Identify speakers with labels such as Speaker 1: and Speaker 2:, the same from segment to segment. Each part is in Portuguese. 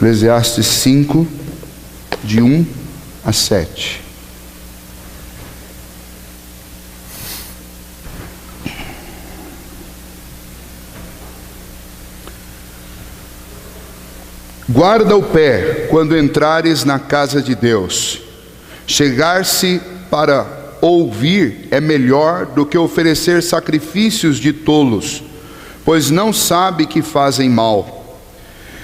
Speaker 1: Eclesiastes 5, de 1 a 7. Guarda o pé quando entrares na casa de Deus. Chegar-se para ouvir é melhor do que oferecer sacrifícios de tolos, pois não sabe que fazem mal.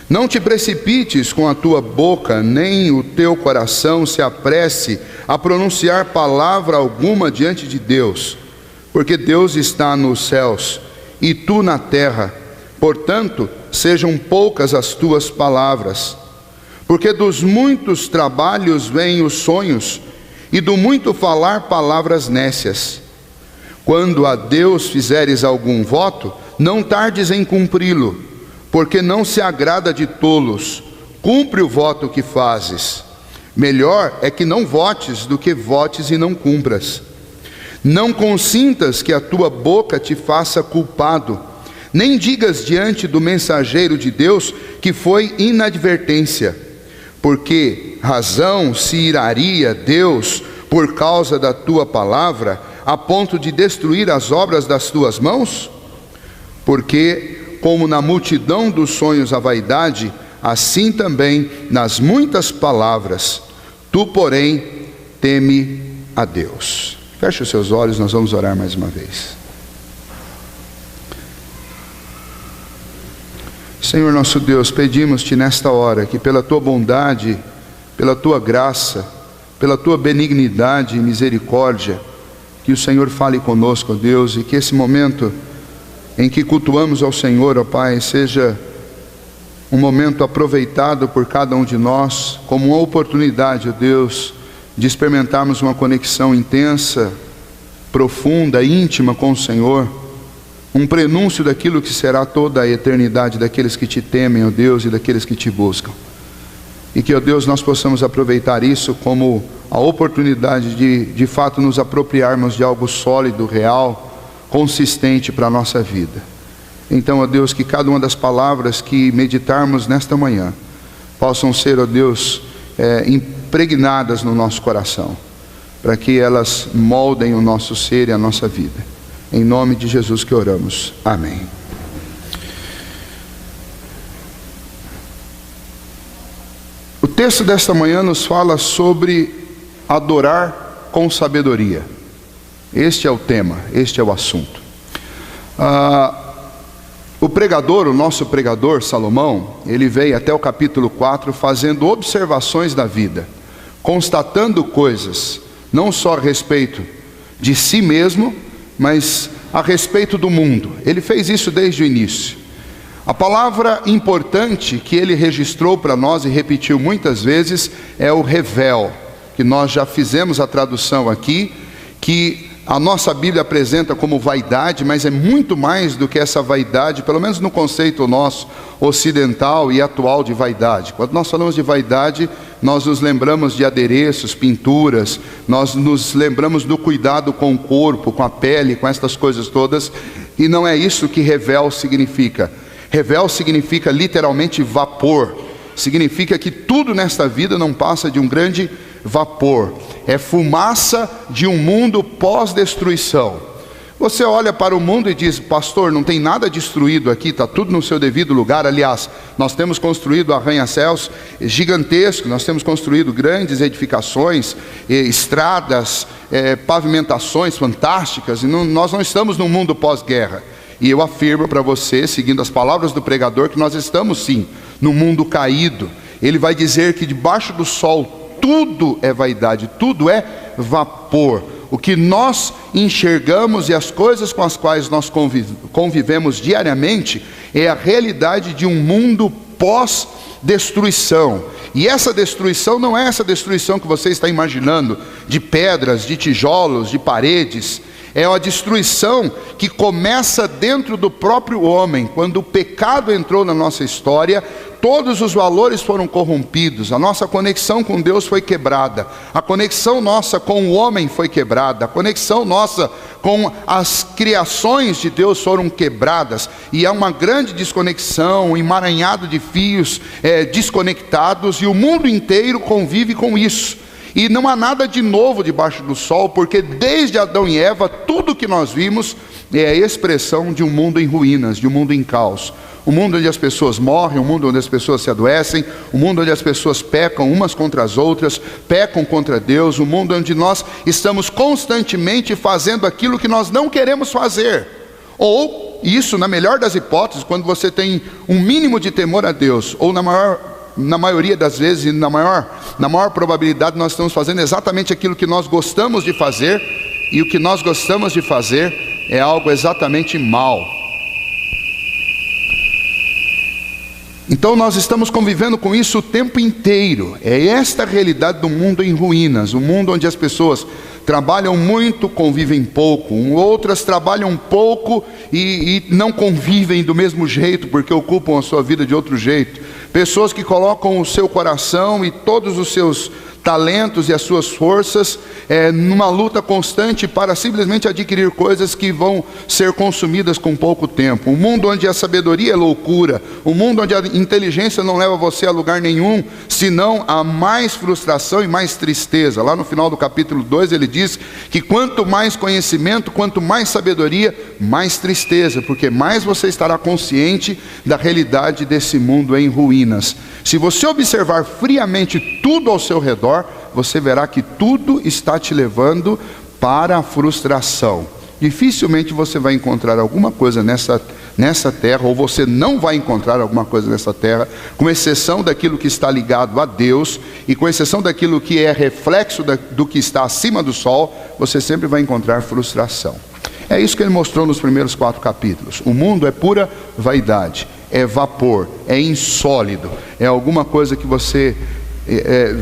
Speaker 1: Não te precipites com a tua boca, nem o teu coração se apresse a pronunciar palavra alguma diante de Deus, porque Deus está nos céus e tu na terra. Portanto, sejam poucas as tuas palavras, porque dos muitos trabalhos vêm os sonhos, e do muito falar palavras nécias. Quando a Deus fizeres algum voto, não tardes em cumpri-lo, porque não se agrada de tolos. Cumpre o voto que fazes. Melhor é que não votes do que votes e não cumpras. Não consintas que a tua boca te faça culpado, nem digas diante do mensageiro de Deus que foi inadvertência, porque razão se iraria Deus por causa da tua palavra, a ponto de destruir as obras das tuas mãos? Porque como na multidão dos sonhos a vaidade, assim também nas muitas palavras. Tu, porém, teme a Deus. Feche os seus olhos, nós vamos orar mais uma vez. Senhor nosso Deus, pedimos-te nesta hora que pela tua bondade, pela tua graça, pela tua benignidade e misericórdia, que o Senhor fale conosco, ó Deus, e que esse momento em que cultuamos ao Senhor, ó Pai, seja um momento aproveitado por cada um de nós como uma oportunidade, ó Deus, de experimentarmos uma conexão intensa, profunda, íntima com o Senhor, um prenúncio daquilo que será toda a eternidade daqueles que te temem, ó Deus, e daqueles que te buscam. E que, ó Deus, nós possamos aproveitar isso como a oportunidade de fato nos apropriarmos de algo sólido, real, consistente para a nossa vida. Então, ó Deus, que cada uma das palavras que meditarmos nesta manhã possam ser, ó Deus, impregnadas no nosso coração, para que elas moldem o nosso ser e a nossa vida. Em nome de Jesus que oramos. Amém. O texto desta manhã nos fala sobre adorar com sabedoria. Este é o tema, este é o assunto. O pregador, o nosso pregador Salomão, ele veio até o capítulo 4 fazendo observações da vida, constatando coisas, não só a respeito de si mesmo, mas a respeito do mundo. Ele fez isso desde o início. A palavra importante que ele registrou para nós e repetiu muitas vezes é o revel, que nós já fizemos a tradução aqui, que a nossa Bíblia apresenta como vaidade, mas é muito mais do que essa vaidade, pelo menos no conceito nosso ocidental e atual de vaidade. Quando nós falamos de vaidade, nós nos lembramos de adereços, pinturas, nós nos lembramos do cuidado com o corpo, com a pele, com estas coisas todas, e não é isso que revel significa. Revel significa literalmente vapor, significa que tudo nesta vida não passa de um grande vapor, é fumaça de um mundo pós-destruição. Você olha para o mundo e diz: pastor, não tem nada destruído aqui, está tudo no seu devido lugar. Aliás, nós temos construído arranha-céus gigantescos, nós temos construído grandes edificações, estradas, pavimentações fantásticas, e nós não estamos num mundo pós-guerra. E eu afirmo para você, seguindo as palavras do pregador, que nós estamos sim no mundo caído. Ele vai dizer que debaixo do sol tudo é vaidade, tudo é vapor. O que nós enxergamos e as coisas com as quais nós convivemos diariamente é a realidade de um mundo pós-destruição. E essa destruição não é essa destruição que você está imaginando, de pedras, de tijolos, de paredes. É uma destruição que começa dentro do próprio homem. Quando o pecado entrou na nossa história, todos os valores foram corrompidos, a nossa conexão com Deus foi quebrada, a conexão nossa com o homem foi quebrada, a conexão nossa com as criações de Deus foram quebradas, e há uma grande desconexão, um emaranhado de fios desconectados, e o mundo inteiro convive com isso. E não há nada de novo debaixo do sol, porque desde Adão e Eva, tudo que nós vimos é a expressão de um mundo em ruínas, de um mundo em caos. Um mundo onde as pessoas morrem, um mundo onde as pessoas se adoecem, um mundo onde as pessoas pecam umas contra as outras, pecam contra Deus, um mundo onde nós estamos constantemente fazendo aquilo que nós não queremos fazer. Ou, isso na melhor das hipóteses, quando você tem um mínimo de temor a Deus, ou na maioria das vezes, na maior probabilidade, nós estamos fazendo exatamente aquilo que nós gostamos de fazer, e o que nós gostamos de fazer é algo exatamente mal. Então nós estamos convivendo com isso o tempo inteiro. É esta a realidade do mundo em ruínas, um mundo onde as pessoas trabalham muito, convivem pouco, outras trabalham pouco e não convivem do mesmo jeito, porque ocupam a sua vida de outro jeito. Pessoas que colocam o seu coração e todos os seus talentos e as suas forças numa luta constante para simplesmente adquirir coisas que vão ser consumidas com pouco tempo. Um mundo onde a sabedoria é loucura, um mundo onde a inteligência não leva você a lugar nenhum, senão a mais frustração e mais tristeza. Lá no final do capítulo 2 ele diz que quanto mais conhecimento, quanto mais sabedoria, mais tristeza, porque mais você estará consciente da realidade desse mundo em ruínas. Se você observar friamente tudo ao seu redor, você verá que tudo está te levando para a frustração. Dificilmente você vai encontrar alguma coisa nessa terra, ou você não vai encontrar alguma coisa nessa terra, com exceção daquilo que está ligado a Deus, e com exceção daquilo que é reflexo do que está acima do sol, você sempre vai encontrar frustração. É isso que ele mostrou nos primeiros 4 capítulos. O mundo é pura vaidade, é vapor, é insólido, é alguma coisa que você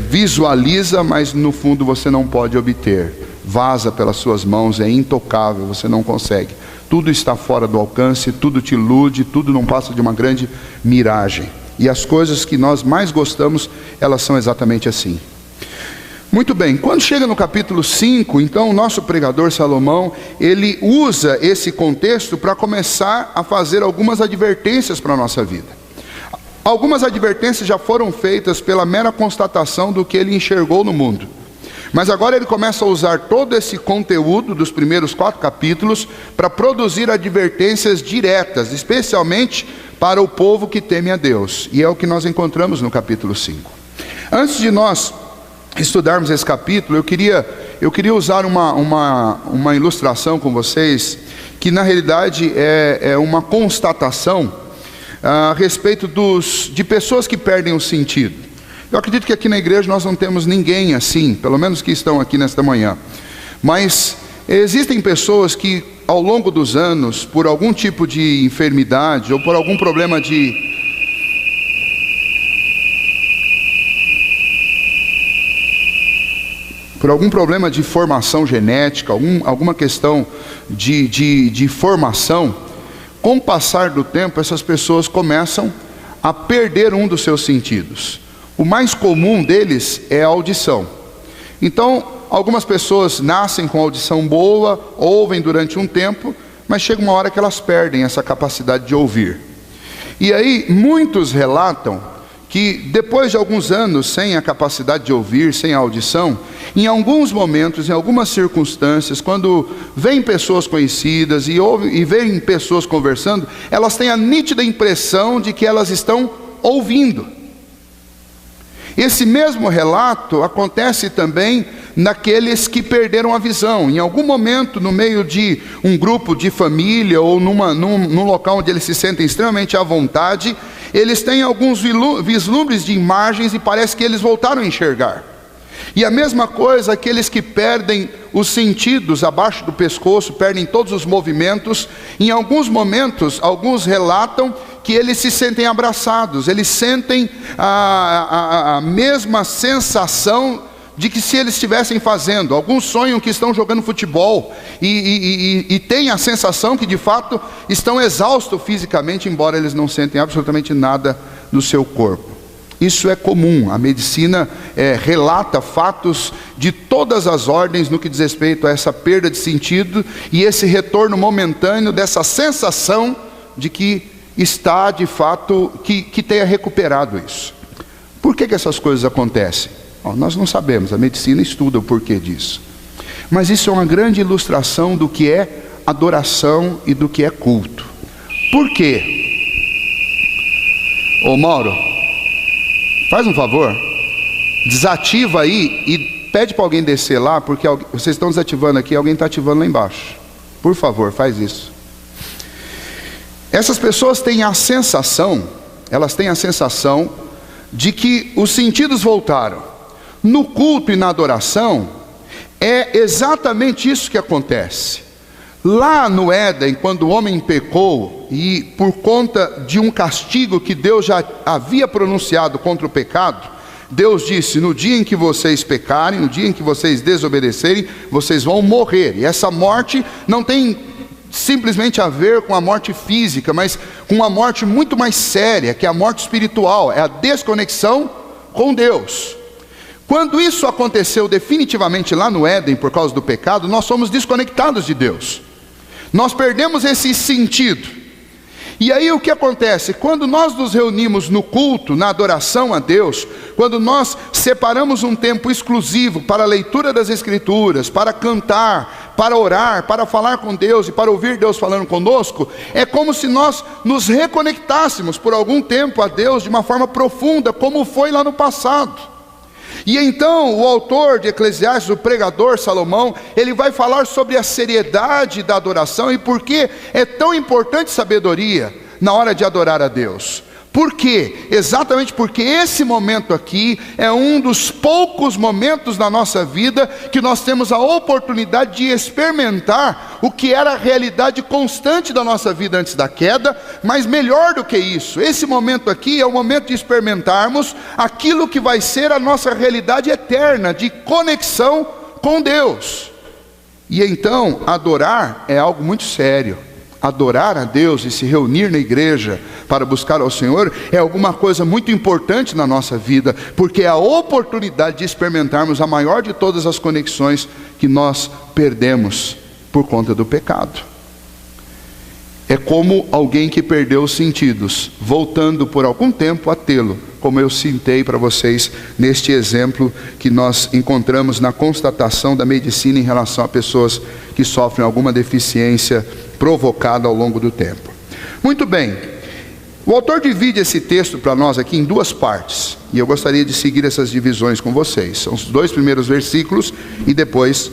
Speaker 1: visualiza, mas no fundo você não pode obter. Vaza pelas suas mãos, é intocável, você não consegue. Tudo está fora do alcance, tudo te ilude, tudo não passa de uma grande miragem. E as coisas que nós mais gostamos, elas são exatamente assim. Muito bem, quando chega no capítulo 5, então o nosso pregador Salomão, ele usa esse contexto para começar a fazer algumas advertências para a nossa vida. Algumas advertências já foram feitas pela mera constatação do que ele enxergou no mundo. Mas agora ele começa a usar todo esse conteúdo dos primeiros 4 capítulos para produzir advertências diretas, especialmente para o povo que teme a Deus. E é o que nós encontramos no capítulo 5. Antes de nós estudarmos esse capítulo, eu queria usar uma ilustração com vocês, que na realidade é uma constatação a respeito de pessoas que perdem o sentido. Eu acredito que aqui na igreja nós não temos ninguém assim, pelo menos que estão aqui nesta manhã. Mas existem pessoas que ao longo dos anos, por algum tipo de enfermidade ou por algum problema de formação genética, alguma questão de formação, com o passar do tempo, essas pessoas começam a perder um dos seus sentidos. O mais comum deles é a audição. Então, algumas pessoas nascem com audição boa, ouvem durante um tempo, mas chega uma hora que elas perdem essa capacidade de ouvir. E aí, muitos relatam que depois de alguns anos sem a capacidade de ouvir, sem a audição, em alguns momentos, em algumas circunstâncias, quando vêm pessoas conhecidas e veem pessoas conversando, elas têm a nítida impressão de que elas estão ouvindo. Esse mesmo relato acontece também naqueles que perderam a visão. Em algum momento, no meio de um grupo de família ou num local onde eles se sentem extremamente à vontade, eles têm alguns vislumbres de imagens e parece que eles voltaram a enxergar. E a mesma coisa, aqueles que perdem os sentidos abaixo do pescoço, perdem todos os movimentos, em alguns momentos, alguns relatam que eles se sentem abraçados, eles sentem a mesma sensação de que se eles estivessem fazendo, alguns sonham que estão jogando futebol e têm a sensação que de fato estão exaustos fisicamente, embora eles não sentem absolutamente nada no seu corpo. Isso é comum, a medicina relata fatos de todas as ordens no que diz respeito a essa perda de sentido e esse retorno momentâneo dessa sensação de que está de fato, que tenha recuperado isso. Por que essas coisas acontecem? Nós não sabemos, a medicina estuda o porquê disso. Mas isso é uma grande ilustração do que é adoração e do que é culto. Por quê? Ô Mauro, faz um favor, desativa aí e pede para alguém descer lá, porque vocês estão desativando aqui, alguém está ativando lá embaixo. Por favor, faz isso. Essas pessoas têm a sensação, de que os sentidos voltaram. No culto e na adoração, é exatamente isso que acontece. Lá no Éden, quando o homem pecou, e por conta de um castigo que Deus já havia pronunciado contra o pecado, Deus disse: no dia em que vocês pecarem, no dia em que vocês desobedecerem, vocês vão morrer. E essa morte não tem simplesmente a ver com a morte física, mas com uma morte muito mais séria, que é a morte espiritual, é a desconexão com Deus. Quando isso aconteceu definitivamente lá no Éden, por causa do pecado, nós somos desconectados de Deus. Nós perdemos esse sentido. E aí o que acontece? Quando nós nos reunimos no culto, na adoração a Deus, quando nós separamos um tempo exclusivo para a leitura das Escrituras, para cantar, para orar, para falar com Deus e para ouvir Deus falando conosco, é como se nós nos reconectássemos por algum tempo a Deus de uma forma profunda, como foi lá no passado. E então o autor de Eclesiastes, o pregador Salomão, ele vai falar sobre a seriedade da adoração e por que é tão importante sabedoria na hora de adorar a Deus. Por quê? Exatamente porque esse momento aqui é um dos poucos momentos na nossa vida que nós temos a oportunidade de experimentar o que era a realidade constante da nossa vida antes da queda, mas melhor do que isso, esse momento aqui é o momento de experimentarmos aquilo que vai ser a nossa realidade eterna, de conexão com Deus. E então, adorar é algo muito sério. Adorar a Deus e se reunir na igreja para buscar ao Senhor é alguma coisa muito importante na nossa vida, porque é a oportunidade de experimentarmos a maior de todas as conexões que nós perdemos por conta do pecado. É como alguém que perdeu os sentidos, voltando por algum tempo a tê-lo, como eu citei para vocês neste exemplo que nós encontramos na constatação da medicina em relação a pessoas que sofrem alguma deficiência provocada ao longo do tempo. Muito bem, o autor divide esse texto para nós aqui em duas partes, e eu gostaria de seguir essas divisões com vocês. São os 2 primeiros versículos e depois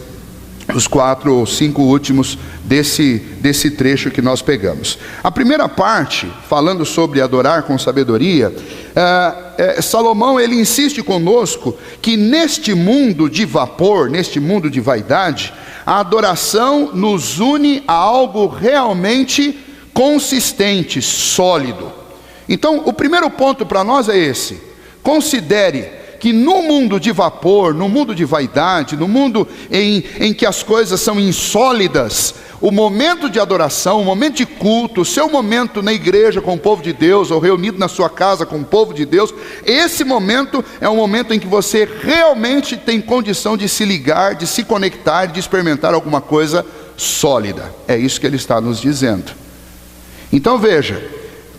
Speaker 1: os 4 ou 5 últimos desse trecho que nós pegamos. A primeira parte, falando sobre adorar com sabedoria, Salomão ele insiste conosco que neste mundo de vapor, neste mundo de vaidade, a adoração nos une a algo realmente consistente, sólido. Então o primeiro ponto para nós é esse: considere que no mundo de vapor, no mundo de vaidade, no mundo em que as coisas são insólidas, o momento de adoração, o momento de culto, o seu momento na igreja com o povo de Deus, ou reunido na sua casa com o povo de Deus, esse momento é um momento em que você realmente tem condição de se ligar, de se conectar, de experimentar alguma coisa sólida. É isso que ele está nos dizendo. Então veja,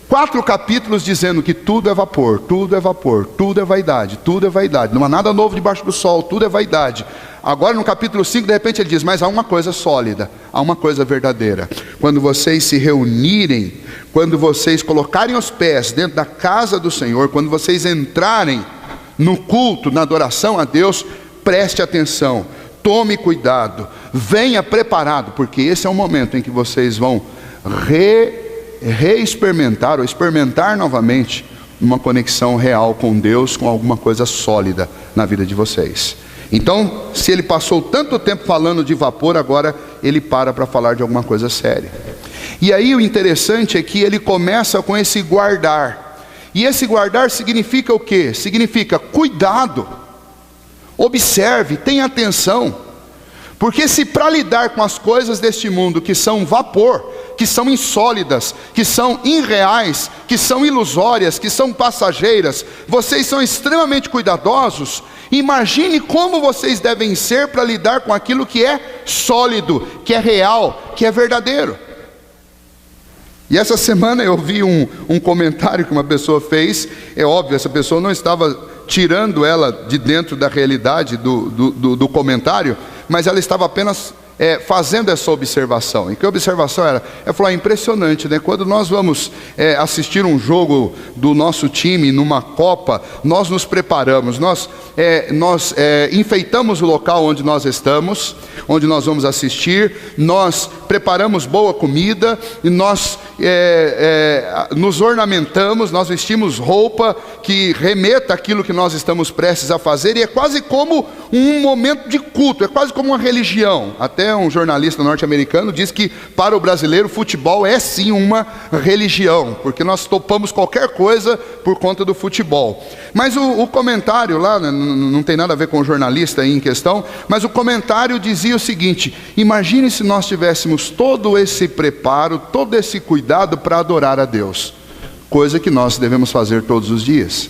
Speaker 1: 4 capítulos dizendo que tudo é vapor, tudo é vapor, tudo é vaidade, tudo é vaidade, não há nada novo debaixo do sol, tudo é vaidade. Agora no capítulo 5 de repente ele diz: mas há uma coisa sólida, há uma coisa verdadeira. Quando vocês se reunirem, quando vocês colocarem os pés dentro da casa do Senhor, quando vocês entrarem no culto, na adoração a Deus, preste atenção, tome cuidado, venha preparado, porque esse é o momento em que vocês vão reexperimentar ou experimentar novamente uma conexão real com Deus, com alguma coisa sólida na vida de vocês. Então, se ele passou tanto tempo falando de vapor, agora ele para falar de alguma coisa séria. E aí o interessante é que ele começa com esse guardar. E esse guardar significa o quê? Significa cuidado. Observe, tenha atenção. Porque se para lidar com as coisas deste mundo que são vapor, que são insólidas, que são irreais, que são ilusórias, que são passageiras, vocês são extremamente cuidadosos, imagine como vocês devem ser para lidar com aquilo que é sólido, que é real, que é verdadeiro. E essa semana eu vi um comentário que uma pessoa fez. É óbvio, essa pessoa não estava tirando ela de dentro da realidade do comentário, mas ela estava apenas fazendo essa observação. E que observação era? Ela falou, é impressionante, né? Quando nós vamos assistir um jogo do nosso time numa Copa, nós nos preparamos, nós enfeitamos o local onde nós estamos, onde nós vamos assistir, nós preparamos boa comida, e nós nos ornamentamos, nós vestimos roupa que remeta àquilo que nós estamos prestes a fazer, e é quase como um momento de culto, é quase como uma religião. Até um jornalista norte-americano diz que para o brasileiro futebol é sim uma religião, porque nós topamos qualquer coisa por conta do futebol. Mas o comentário lá, não tem nada a ver com o jornalista aí em questão, mas o comentário dizia o seguinte: imagine se nós tivéssemos todo esse preparo, todo esse cuidado para adorar a Deus, coisa que nós devemos fazer todos os dias.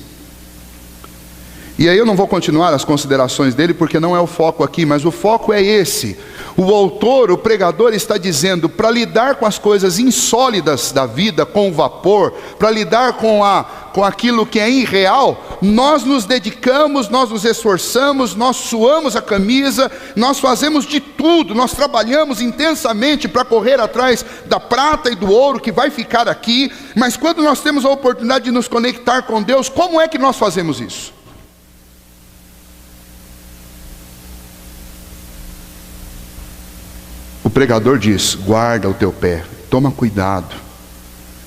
Speaker 1: E aí eu não vou continuar as considerações dele, porque não é o foco aqui, mas o foco é esse. O autor, o pregador está dizendo, para lidar com as coisas insólidas da vida, com o vapor, para lidar com aquilo que é irreal, nós nos dedicamos, nós nos esforçamos, nós suamos a camisa, nós fazemos de tudo, nós trabalhamos intensamente para correr atrás da prata e do ouro que vai ficar aqui, mas quando nós temos a oportunidade de nos conectar com Deus, como é que nós fazemos isso? O pregador diz, guarda o teu pé, toma cuidado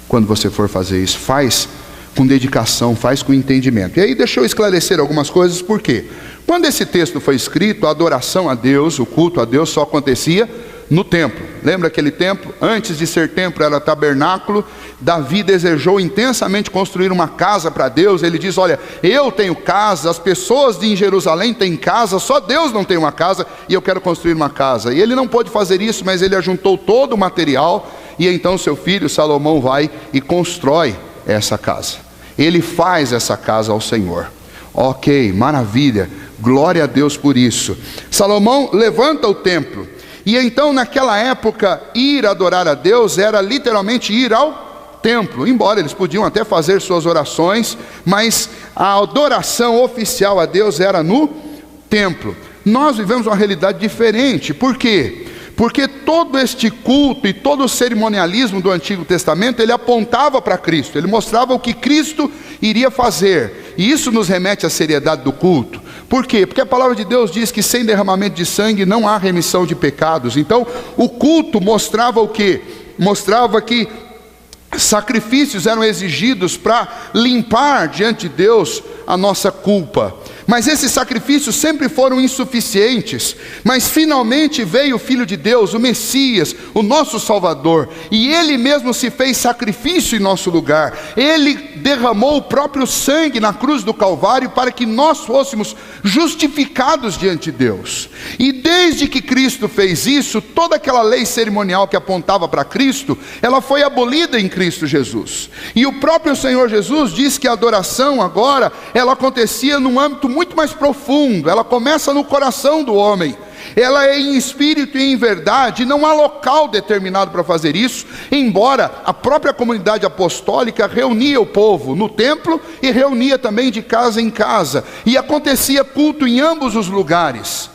Speaker 1: quando você for fazer isso, faz com dedicação, faz com entendimento. E aí deixa eu esclarecer algumas coisas, por quê? Quando esse texto foi escrito, a adoração a Deus, o culto a Deus só acontecia no templo. Lembra aquele templo? Antes de ser templo era tabernáculo. Davi desejou intensamente construir uma casa para Deus. Ele diz, olha, eu tenho casa, as pessoas em Jerusalém têm casa, só Deus não tem uma casa, e eu quero construir uma casa. E ele não pôde fazer isso, mas ele ajuntou todo o material, e então seu filho Salomão vai e constrói essa casa. Ele faz essa casa ao Senhor. Ok, maravilha, glória a Deus por isso. Salomão levanta o templo. E então naquela época ir adorar a Deus era literalmente ir ao templo, embora eles podiam até fazer suas orações, mas a adoração oficial a Deus era no templo. Nós vivemos uma realidade diferente. Por quê? Porque todo este culto e todo o cerimonialismo do Antigo Testamento, ele apontava para Cristo, ele mostrava o que Cristo iria fazer, e isso nos remete à seriedade do culto. Por quê? Porque a palavra de Deus diz que sem derramamento de sangue não há remissão de pecados. Então o culto mostrava o quê? Mostrava que sacrifícios eram exigidos para limpar diante de Deus a nossa culpa. Mas esses sacrifícios sempre foram insuficientes. Mas finalmente veio o Filho de Deus, o Messias, o nosso Salvador, e Ele mesmo se fez sacrifício em nosso lugar. Ele derramou o próprio sangue na cruz do Calvário para que nós fôssemos justificados diante de Deus. E desde que Cristo fez isso, toda aquela lei cerimonial que apontava para Cristo, ela foi abolida em Cristo Jesus. E o próprio Senhor Jesus diz que a adoração agora, ela acontecia num âmbito muito mais profundo. Ela começa no coração do homem. Ela é em espírito e em verdade. Não há local determinado para fazer isso, embora a própria comunidade apostólica reunia o povo no templo e reunia também de casa em casa, e acontecia culto em ambos os lugares.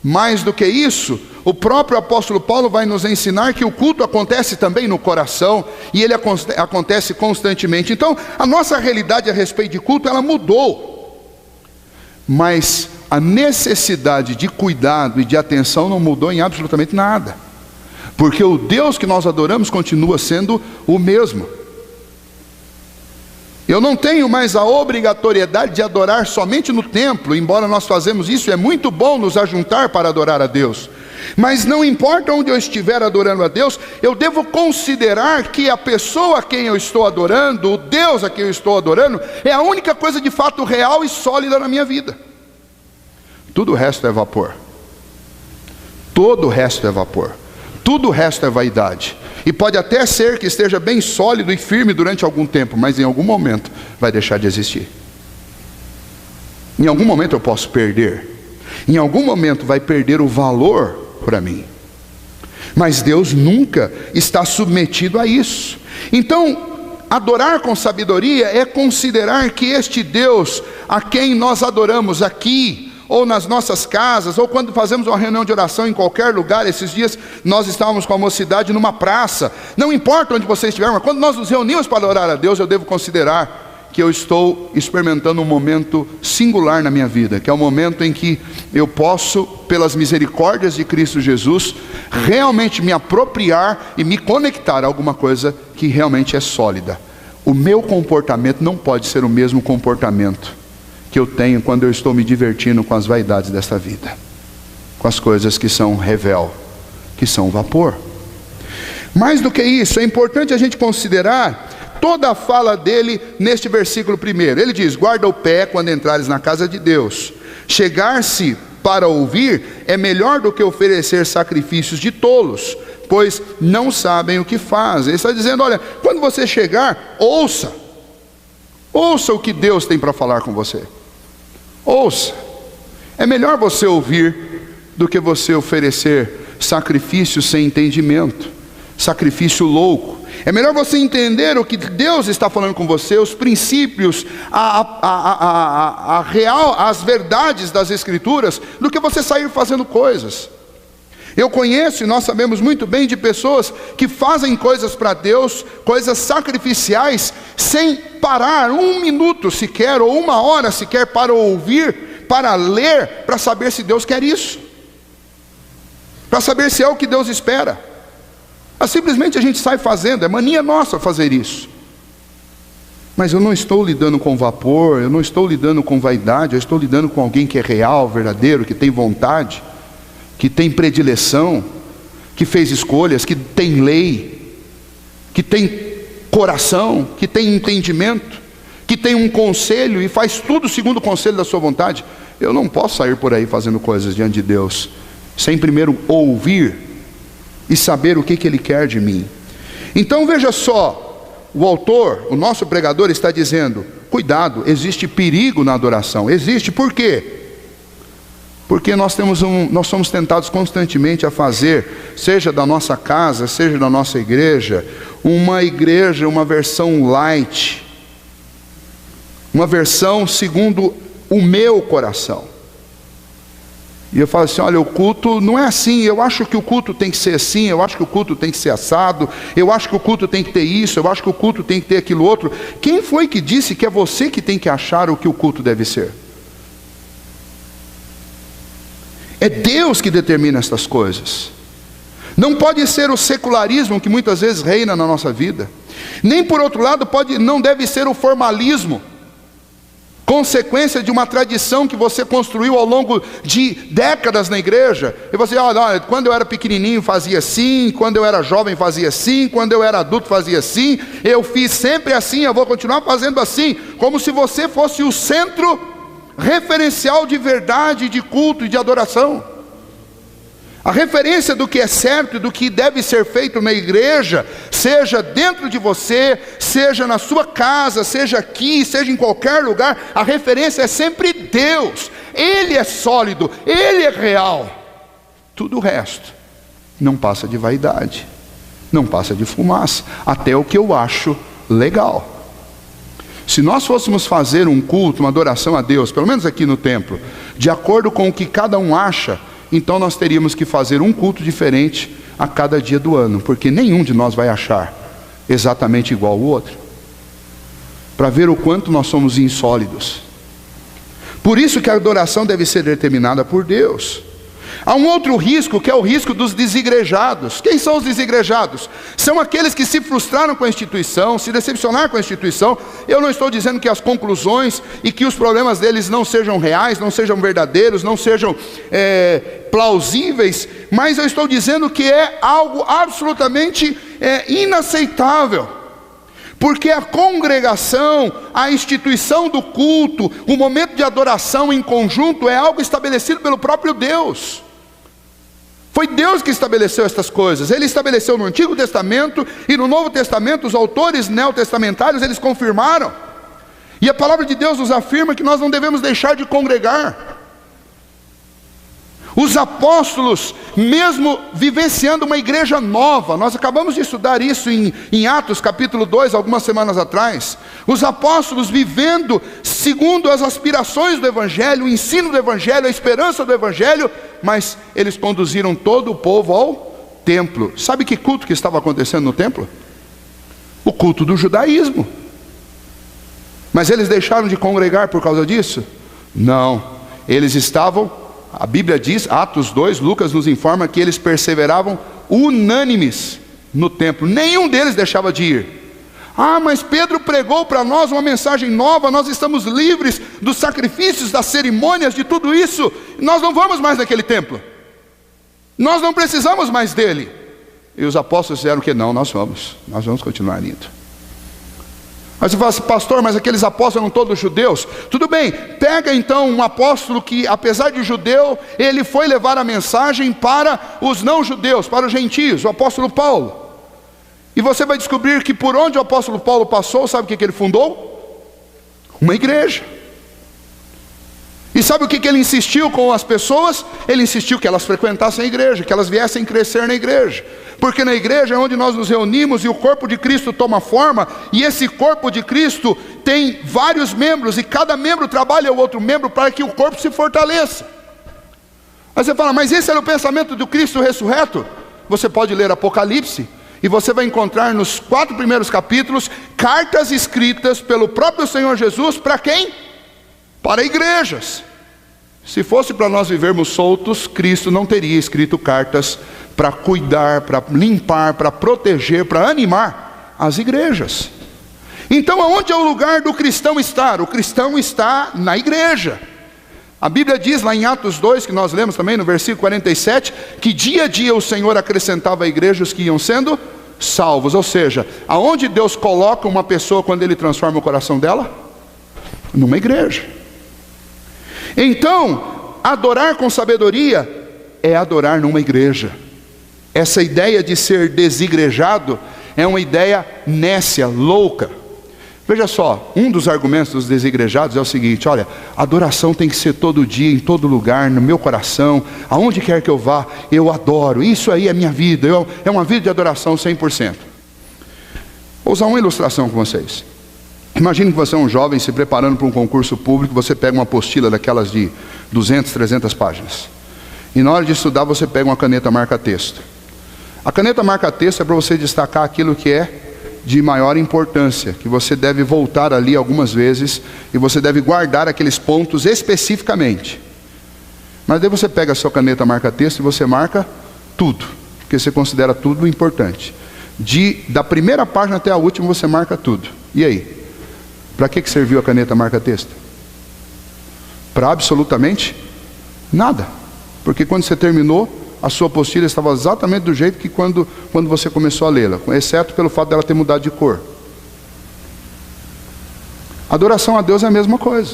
Speaker 1: Mais do que isso, o próprio apóstolo Paulo vai nos ensinar que o culto acontece também no coração, e ele acontece constantemente. Então a nossa realidade a respeito de culto, ela mudou, mas a necessidade de cuidado e de atenção não mudou em absolutamente nada, porque o Deus que nós adoramos continua sendo o mesmo. Eu não tenho mais a obrigatoriedade de adorar somente no templo, embora nós fazemos isso, é muito bom nos ajuntar para adorar a Deus. Mas não importa onde eu estiver adorando a Deus, eu devo considerar que a pessoa a quem eu estou adorando, o Deus a quem eu estou adorando, é a única coisa de fato real e sólida na minha vida. Tudo o resto é vapor. Todo o resto é vapor. Tudo o resto é vaidade. E pode até ser que esteja bem sólido e firme durante algum tempo, mas em algum momento vai deixar de existir. Em algum momento eu posso perder. Em algum momento vai perder o valor para mim. Mas Deus nunca está submetido a isso. Então, adorar com sabedoria é considerar que este Deus a quem nós adoramos aqui, ou nas nossas casas, ou quando fazemos uma reunião de oração em qualquer lugar. Esses dias nós estávamos com a mocidade numa praça, não importa onde você estiver, mas quando nós nos reunimos para orar a Deus, eu devo considerar que eu estou experimentando um momento singular na minha vida, que é o momento em que eu posso, pelas misericórdias de Cristo Jesus, realmente me apropriar e me conectar a alguma coisa que realmente é sólida. O meu comportamento não pode ser o mesmo comportamento que eu tenho quando eu estou me divertindo com as vaidades desta vida, com as coisas que são revel, que são vapor. Mais do que isso, é importante a gente considerar toda a fala dele neste versículo primeiro. Ele diz: guarda o pé quando entrares na casa de Deus. Chegar-se para ouvir é melhor do que oferecer sacrifícios de tolos, pois não sabem o que fazem. Ele está dizendo: olha, quando você chegar, ouça o que Deus tem para falar com você. Ouça. É melhor você ouvir do que você oferecer sacrifício sem entendimento, sacrifício louco. É melhor você entender o que Deus está falando com você, os princípios, as verdades das Escrituras, do que você sair fazendo coisas. Eu conheço, e nós sabemos muito bem, de pessoas que fazem coisas para Deus, coisas sacrificiais, sem parar um minuto sequer, ou uma hora sequer, para ouvir, para ler, para saber se Deus quer isso, para saber se é o que Deus espera. Mas simplesmente a gente sai fazendo, é mania nossa fazer isso. Mas eu não estou lidando com vapor, eu não estou lidando com vaidade, eu estou lidando com alguém que é real, verdadeiro, que tem vontade, que tem predileção, que fez escolhas, que tem lei, que tem coração, que tem entendimento, que tem um conselho e faz tudo segundo o conselho da sua vontade. Eu não posso sair por aí fazendo coisas diante de Deus sem primeiro ouvir e saber o que Ele quer de mim. Então veja só, o autor, o nosso pregador está dizendo: cuidado, existe perigo na adoração. Existe, por quê? Porque nós somos tentados constantemente a fazer, seja da nossa casa, seja da nossa igreja, uma versão light, uma versão segundo o meu coração. E eu falo assim: olha, o culto não é assim, eu acho que o culto tem que ser assim, eu acho que o culto tem que ser assado, eu acho que o culto tem que ter isso, eu acho que o culto tem que ter aquilo outro. Quem foi que disse que é você que tem que achar o que o culto deve ser? É Deus que determina estas coisas. Não pode ser o secularismo que muitas vezes reina na nossa vida. Nem por outro lado não deve ser o formalismo, consequência de uma tradição que você construiu ao longo de décadas na igreja. E você: olha, quando eu era pequenininho fazia assim, quando eu era jovem fazia assim, quando eu era adulto fazia assim, eu fiz sempre assim, eu vou continuar fazendo assim, como se você fosse o centro referencial de verdade, de culto e de adoração. A referência do que é certo e do que deve ser feito na igreja, seja dentro de você, seja na sua casa, seja aqui, seja em qualquer lugar, a referência é sempre Deus. Ele é sólido, Ele é real. Tudo o resto não passa de vaidade, não passa de fumaça, até o que eu acho legal. Se nós fôssemos fazer um culto, uma adoração a Deus, pelo menos aqui no templo, de acordo com o que cada um acha, então nós teríamos que fazer um culto diferente a cada dia do ano, porque nenhum de nós vai achar exatamente igual ao outro, para ver o quanto nós somos insólidos. Por isso que a adoração deve ser determinada por Deus. Há um outro risco, que é o risco dos desigrejados. Quem são os desigrejados? São aqueles que se frustraram com a instituição, se decepcionaram com a instituição. Eu não estou dizendo que as conclusões e que os problemas deles não sejam reais, não sejam verdadeiros, não sejam plausíveis, mas eu estou dizendo que é algo absolutamente inaceitável. Porque a congregação, a instituição do culto, o momento de adoração em conjunto é algo estabelecido pelo próprio Deus. Foi Deus que estabeleceu estas coisas. Ele estabeleceu no Antigo Testamento e no Novo Testamento. Os autores neotestamentários, eles confirmaram. E a palavra de Deus nos afirma que nós não devemos deixar de congregar. Os apóstolos, mesmo vivenciando uma igreja nova, nós acabamos de estudar isso em Atos capítulo 2, algumas semanas atrás. Os apóstolos vivendo segundo as aspirações do Evangelho, o ensino do Evangelho, a esperança do Evangelho, mas eles conduziram todo o povo ao templo. Sabe que culto que estava acontecendo no templo? O culto do judaísmo. Mas eles deixaram de congregar por causa disso? Não, eles estavam... A Bíblia diz, Atos 2, Lucas nos informa que eles perseveravam unânimes no templo. Nenhum deles deixava de ir. Ah, mas Pedro pregou para nós uma mensagem nova. Nós estamos livres dos sacrifícios, das cerimônias, de tudo isso. Nós não vamos mais naquele templo. Nós não precisamos mais dele. E os apóstolos disseram que não, nós vamos continuar indo. Aí você fala assim, pastor, mas aqueles apóstolos eram todos judeus. Tudo bem, pega então um apóstolo que, apesar de judeu, ele foi levar a mensagem para os não judeus, para os gentios, o apóstolo Paulo. E você vai descobrir que por onde o apóstolo Paulo passou, sabe o que ele fundou? Uma igreja. E sabe o que ele insistiu com as pessoas? Ele insistiu que elas frequentassem a igreja, que elas viessem crescer na igreja. Porque na igreja é onde nós nos reunimos e o corpo de Cristo toma forma. E esse corpo de Cristo tem vários membros, e cada membro trabalha o outro membro para que o corpo se fortaleça. Aí você fala, mas esse era o pensamento do Cristo ressurreto? Você pode ler Apocalipse, e você vai encontrar nos 4 primeiros capítulos cartas escritas pelo próprio Senhor Jesus para quem? Para igrejas. Se fosse para nós vivermos soltos, Cristo não teria escrito cartas para cuidar, para limpar, para proteger, para animar as igrejas. Então aonde é o lugar do cristão estar? O cristão está na igreja. A Bíblia diz lá em Atos 2, que nós lemos também no versículo 47, que dia a dia o Senhor acrescentava a igreja os que iam sendo salvos. Ou seja, aonde Deus coloca uma pessoa quando Ele transforma o coração dela? Numa igreja. Então, adorar com sabedoria é adorar numa igreja. Essa ideia de ser desigrejado é uma ideia nécia, louca. Veja só, um dos argumentos dos desigrejados é o seguinte: olha, adoração tem que ser todo dia, em todo lugar, no meu coração, aonde quer que eu vá, eu adoro, isso aí é minha vida, é uma vida de adoração 100%. Vou usar uma ilustração com vocês. Imagine que você é um jovem se preparando para um concurso público, você pega uma apostila daquelas de 200, 300 páginas. E na hora de estudar você pega uma caneta marca-texto. A caneta marca-texto é para você destacar aquilo que é de maior importância, que você deve voltar ali algumas vezes, e você deve guardar aqueles pontos especificamente. Mas daí você pega a sua caneta marca-texto e você marca tudo, porque você considera tudo importante. Da primeira página até a última você marca tudo. E aí? Para que serviu a caneta marca-texto? Para absolutamente nada. Porque quando você terminou, a sua apostila estava exatamente do jeito que quando você começou a lê-la, exceto pelo fato dela ter mudado de cor. Adoração a Deus é a mesma coisa.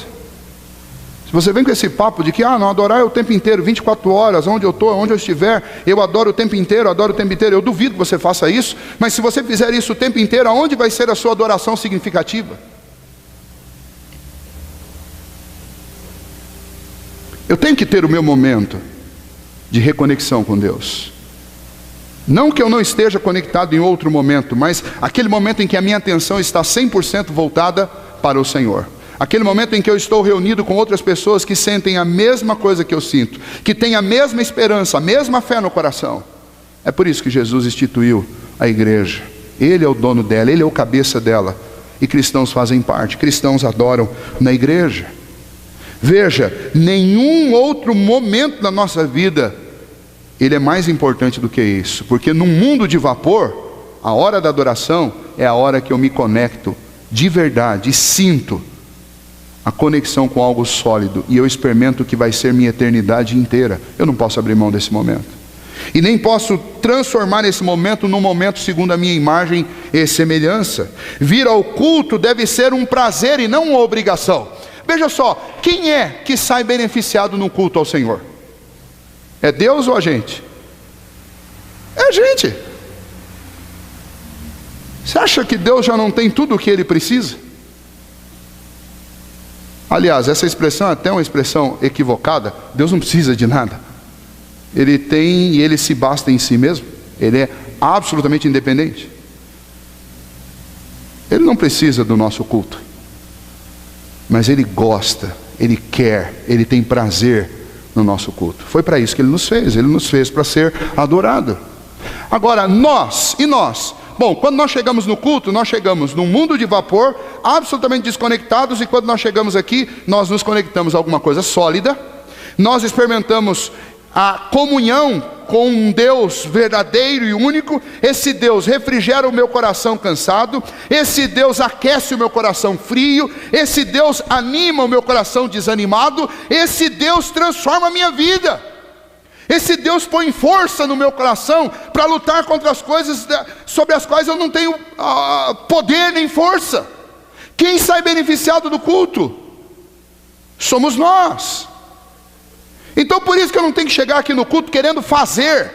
Speaker 1: Se você vem com esse papo de que não, adorar é o tempo inteiro, 24 horas, onde eu estou, onde eu estiver, eu adoro o tempo inteiro, eu duvido que você faça isso, mas se você fizer isso o tempo inteiro, aonde vai ser a sua adoração significativa? Eu tenho que ter o meu momento de reconexão com Deus. Não que eu não esteja conectado em outro momento, mas aquele momento em que a minha atenção está 100% voltada para o Senhor. Aquele momento em que eu estou reunido com outras pessoas que sentem a mesma coisa que eu sinto, que têm a mesma esperança, a mesma fé no coração. É por isso que Jesus instituiu a igreja. Ele é o dono dela, Ele é o cabeça dela. E cristãos fazem parte, cristãos adoram na igreja. Veja, nenhum outro momento da nossa vida ele é mais importante do que isso, porque no mundo de vapor, a hora da adoração é a hora que eu me conecto de verdade, e sinto a conexão com algo sólido, e eu experimento o que vai ser minha eternidade inteira. Eu não posso abrir mão desse momento. E nem posso transformar esse momento num momento segundo a minha imagem e semelhança. Vir ao culto deve ser um prazer e não uma obrigação. Veja só, quem é que sai beneficiado no culto ao Senhor? É Deus ou a gente? É a gente. Você acha que Deus já não tem tudo o que Ele precisa? Aliás, essa expressão é até uma expressão equivocada. Deus não precisa de nada. Ele tem e Ele se basta em si mesmo. Ele é absolutamente independente. Ele não precisa do nosso culto. Mas Ele gosta, Ele quer, Ele tem prazer no nosso culto. Foi para isso que Ele nos fez. Ele nos fez para ser adorado. Agora, nós, bom, quando nós chegamos no culto, nós chegamos num mundo de vapor, absolutamente desconectados, e quando nós chegamos aqui, nós nos conectamos a alguma coisa sólida, nós experimentamos a comunhão com um Deus verdadeiro e único. Esse Deus refrigera o meu coração cansado, esse Deus aquece o meu coração frio, esse Deus anima o meu coração desanimado, esse Deus transforma a minha vida. Esse Deus põe força no meu coração para lutar contra as coisas sobre as quais eu não tenho poder nem força. Quem sai beneficiado do culto? Somos nós. Então por isso que eu não tenho que chegar aqui no culto querendo fazer.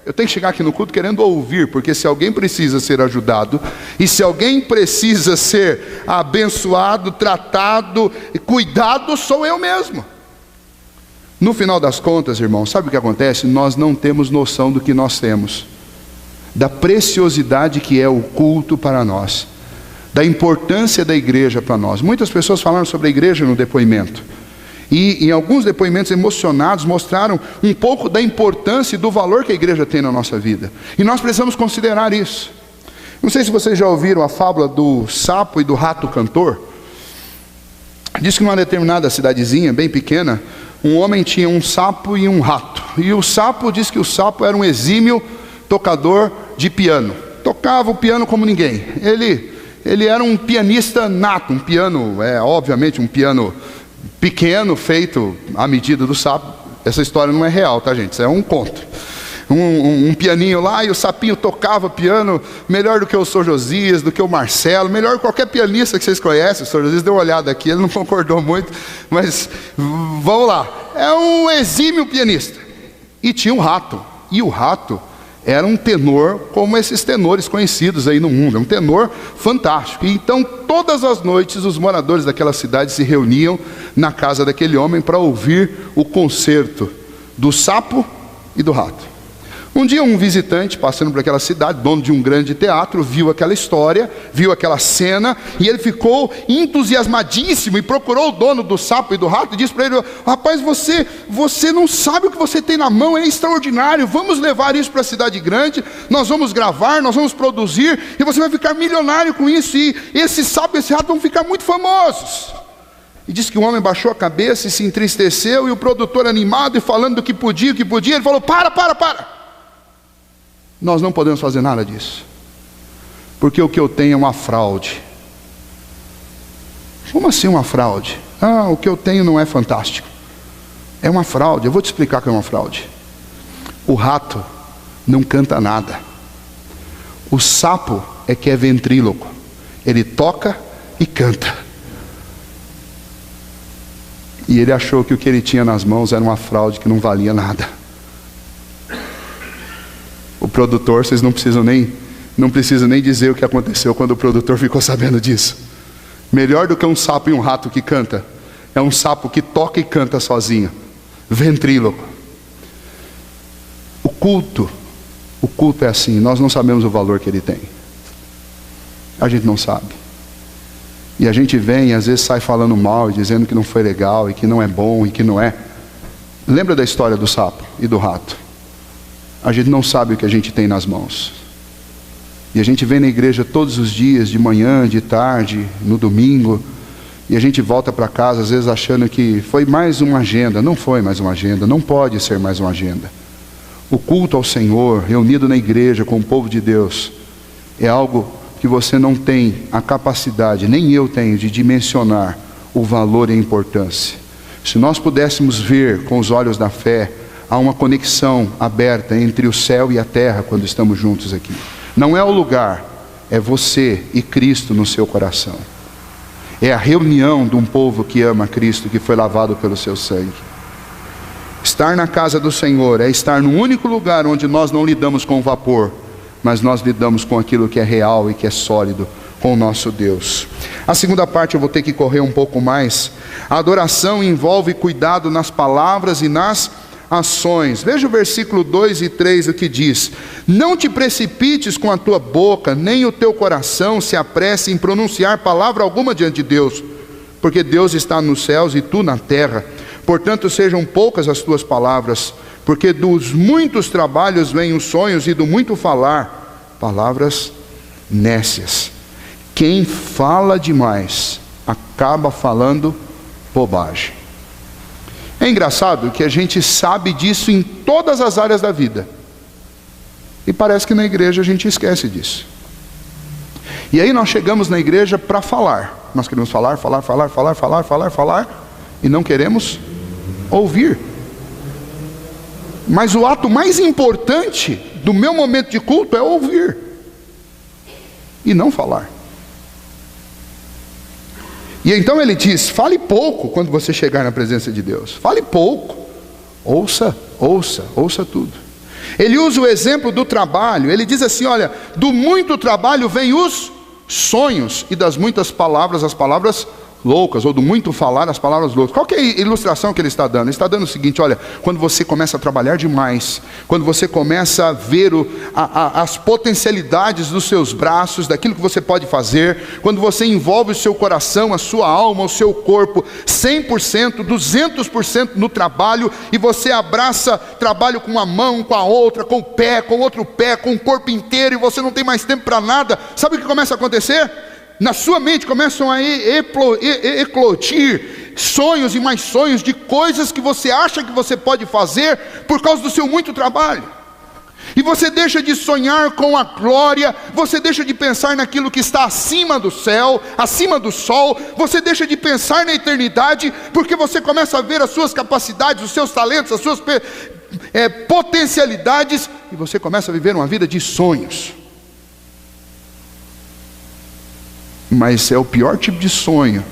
Speaker 1: Eu tenho que chegar aqui no culto querendo ouvir, porque se alguém precisa ser ajudado, e se alguém precisa ser abençoado, tratado, cuidado, sou eu mesmo. No final das contas, irmãos, sabe o que acontece? Nós não temos noção do que nós temos, da preciosidade que é o culto para nós, da importância da igreja para nós. Muitas pessoas falaram sobre a igreja no depoimento, e em alguns depoimentos emocionados mostraram um pouco da importância e do valor que a igreja tem na nossa vida, e nós precisamos considerar isso. Não sei se vocês já ouviram a fábula do sapo e do rato cantor. Diz que numa determinada cidadezinha bem pequena, um homem tinha um sapo e um rato. E o sapo, diz que o sapo era um exímio tocador de piano. Tocava o piano como ninguém. Ele era um pianista nato. Um piano, obviamente um piano pequeno, feito à medida do sapo. Essa história não é real, tá, gente? Isso é um conto. Um pianinho lá, e o sapinho tocava piano melhor do que o Sr. Josias, do que o Marcelo, melhor que qualquer pianista que vocês conhecem. O Sr. Josias deu uma olhada aqui, ele não concordou muito, mas vamos lá. É um exímio pianista. E tinha um rato, e o rato era um tenor como esses tenores conhecidos aí no mundo, um tenor fantástico. E então todas as noites os moradores daquela cidade se reuniam na casa daquele homem para ouvir o concerto do sapo e do rato. Um dia um visitante passando por aquela cidade, dono de um grande teatro, viu aquela história, viu aquela cena, e ele ficou entusiasmadíssimo e procurou o dono do sapo e do rato e disse para ele: rapaz, você não sabe o que você tem na mão, é extraordinário, vamos levar isso para a cidade grande, nós vamos gravar, nós vamos produzir, e você vai ficar milionário com isso, e esse sapo e esse rato vão ficar muito famosos. E disse que o homem baixou a cabeça e se entristeceu, e o produtor animado e falando do que podia, ele falou: para! Nós não podemos fazer nada disso, porque o que eu tenho é uma fraude. Como assim uma fraude? O que eu tenho não é fantástico, é uma fraude. Eu vou te explicar o que é uma fraude. O rato não canta nada. O sapo é que é ventríloco, ele toca e canta. E ele achou que o que ele tinha nas mãos era uma fraude que não valia nada. O produtor, vocês não precisam nem dizer o que aconteceu quando o produtor ficou sabendo disso. Melhor do que um sapo e um rato que canta, é um sapo que toca e canta sozinho, ventríloco. O culto é assim, nós não sabemos o valor que ele tem. A gente não sabe. E a gente vem e às vezes sai falando mal e dizendo que não foi legal, e que não é bom, e que não é. Lembra da história do sapo e do rato? A gente não sabe o que a gente tem nas mãos. E a gente vem na igreja todos os dias, de manhã, de tarde, no domingo, e a gente volta para casa às vezes achando que foi mais uma agenda. Não foi mais uma agenda, não pode ser mais uma agenda. O culto ao Senhor, reunido na igreja com o povo de Deus, é algo que você não tem a capacidade, nem eu tenho, de dimensionar o valor e a importância. Se nós pudéssemos ver com os olhos da fé há uma conexão aberta entre o céu e a terra quando estamos juntos aqui. Não é o lugar, é você e Cristo no seu coração. É a reunião de um povo que ama Cristo, que foi lavado pelo seu sangue. Estar na casa do Senhor é estar no único lugar onde nós não lidamos com vapor, mas nós lidamos com aquilo que é real e que é sólido, com o nosso Deus. A segunda parte eu vou ter que correr um pouco mais. A adoração envolve cuidado nas palavras e nas ações. Veja o versículo 2 e 3, o que diz: não te precipites com a tua boca, nem o teu coração se apresse em pronunciar palavra alguma diante de Deus, porque Deus está nos céus e tu na terra. Portanto, sejam poucas as tuas palavras, porque dos muitos trabalhos vêm os sonhos, e do muito falar, palavras nécias. Quem fala demais acaba falando bobagem. É engraçado que a gente sabe disso em todas as áreas da vida, e parece que na igreja a gente esquece disso. E aí nós chegamos na igreja para falar. Nós queremos falar, e não queremos ouvir. Mas o ato mais importante do meu momento de culto é ouvir e não falar. E então ele diz: fale pouco quando você chegar na presença de Deus. Fale pouco. Ouça tudo. Ele usa o exemplo do trabalho. Ele diz assim: olha, do muito trabalho vem os sonhos, e das muitas palavras, as palavras loucas, ou do muito falar, as palavras loucas. Qual que é a ilustração que ele está dando? Ele está dando o seguinte: olha, quando você começa a trabalhar demais, quando você começa a ver as potencialidades dos seus braços, daquilo que você pode fazer, quando você envolve o seu coração, a sua alma, o seu corpo, 100%, 200% no trabalho, e você abraça trabalho com uma mão, com a outra, com o pé, com o outro pé, com o corpo inteiro, e você não tem mais tempo para nada, sabe o que começa a acontecer? Na sua mente começam a eclodir sonhos e mais sonhos de coisas que você acha que você pode fazer por causa do seu muito trabalho. E você deixa de sonhar com a glória, você deixa de pensar naquilo que está acima do céu, acima do sol, você deixa de pensar na eternidade, porque você começa a ver as suas capacidades, os seus talentos, as suas potencialidades, e você começa a viver uma vida de sonhos. Mas é o pior tipo de sonho,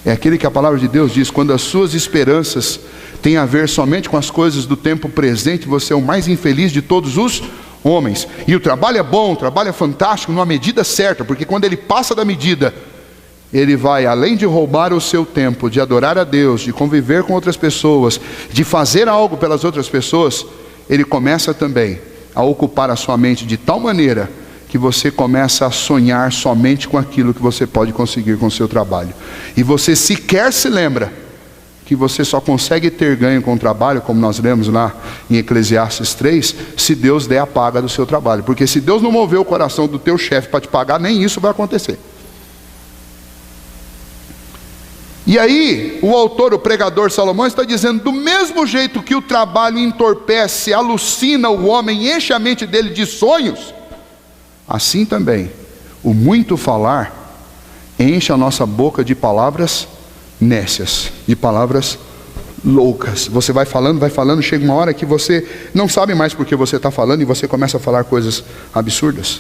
Speaker 1: é aquele que a palavra de Deus diz: quando as suas esperanças têm a ver somente com as coisas do tempo presente, você é o mais infeliz de todos os homens. E o trabalho é bom, o trabalho é fantástico, numa medida certa, porque quando ele passa da medida, ele vai, além de roubar o seu tempo, de adorar a Deus, de conviver com outras pessoas, de fazer algo pelas outras pessoas, ele começa também a ocupar a sua mente de tal maneira que você começa a sonhar somente com aquilo que você pode conseguir com o seu trabalho. E você sequer se lembra que você só consegue ter ganho com o trabalho, como nós lemos lá em Eclesiastes 3, se Deus der a paga do seu trabalho. Porque se Deus não mover o coração do teu chefe para te pagar, nem isso vai acontecer. E aí, o autor, o pregador Salomão está dizendo: do mesmo jeito que o trabalho entorpece, alucina o homem, enche a mente dele de sonhos, assim também, o muito falar enche a nossa boca de palavras nécias, de palavras loucas. Você vai falando, chega uma hora que você não sabe mais porque você está falando, e você começa a falar coisas absurdas.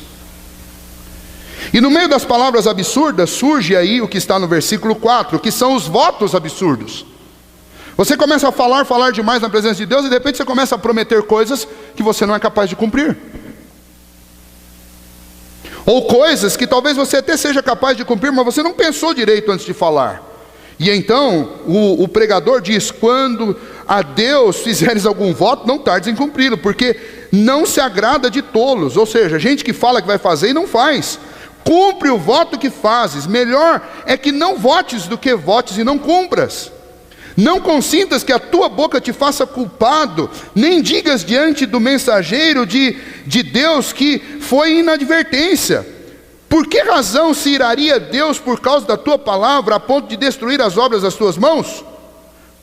Speaker 1: E no meio das palavras absurdas, surge aí o que está no versículo 4, que são os votos absurdos. Você começa a falar demais na presença de Deus, e de repente você começa a prometer coisas que você não é capaz de cumprir. Ou coisas que talvez você até seja capaz de cumprir, mas você não pensou direito antes de falar. E então o pregador diz: quando a Deus fizeres algum voto, não tardes em cumpri-lo, porque não se agrada de tolos. Ou seja, gente que fala que vai fazer e não faz. Cumpre o voto que fazes. Melhor é que não votes do que votes e não cumpras. Não consintas que a tua boca te faça culpado, nem digas diante do mensageiro de Deus que foi inadvertência. Por que razão se iraria Deus por causa da tua palavra, a ponto de destruir as obras das tuas mãos?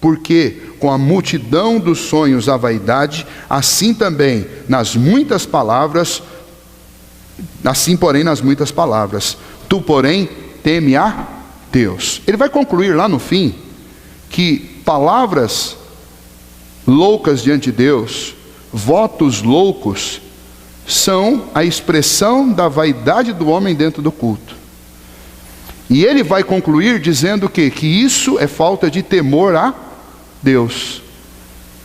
Speaker 1: Porque com a multidão dos sonhos a vaidade, assim também nas muitas palavras, assim porém nas muitas palavras, tu porém teme a Deus. Ele vai concluir lá no fim que palavras loucas diante de Deus, votos loucos, são a expressão da vaidade do homem dentro do culto. E ele vai concluir dizendo que isso é falta de temor a Deus.